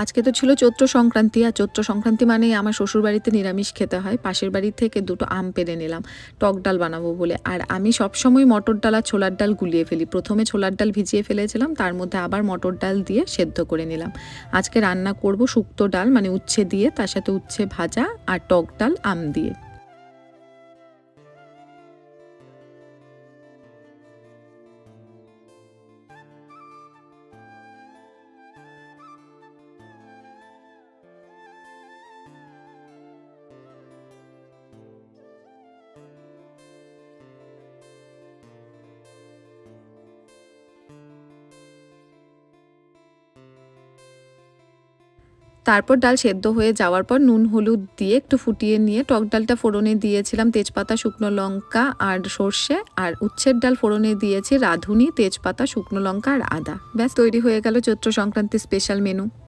আজকে তো ছিল চৈত্র সংক্রান্তি, আর চৈত্র সংক্রান্তি মানেই আমার শ্বশুরবাড়িতে নিরামিষ খেতে হয়। পাশের বাড়ি থেকে দুটো আম পেড়ে নিলাম টক ডাল বানাবো বলে। আর আমি সবসময় মটর ডাল আর ছোলার ডাল গুলিয়ে ফেলি। প্রথমে ছোলার ডাল ভিজিয়ে ফেলেছিলাম, তার মধ্যে আবার মটর ডাল দিয়ে সেদ্ধ করে নিলাম। আজকে রান্না করব শুক্তো ডাল, মানে উচ্ছে দিয়ে, তার সাথে উচ্ছে ভাজা আর টক ডাল আম দিয়ে। তারপর ডাল সেদ্ধ হয়ে যাওয়ার পর নুন হলুদ দিয়ে একটু ফুটিয়ে নিয়ে টক ডালটা ফোড়নে দিয়েছিলাম তেজপাতা, শুকনো লঙ্কা আর সর্ষে। আর উচ্ছের ডাল ফোড়নে দিয়েছি রাঁধুনি, তেজপাতা, শুকনো লঙ্কা আর আদা। ব্যাস তৈরি হয়ে গেল চৈত্র সংক্রান্তির স্পেশাল মেনু।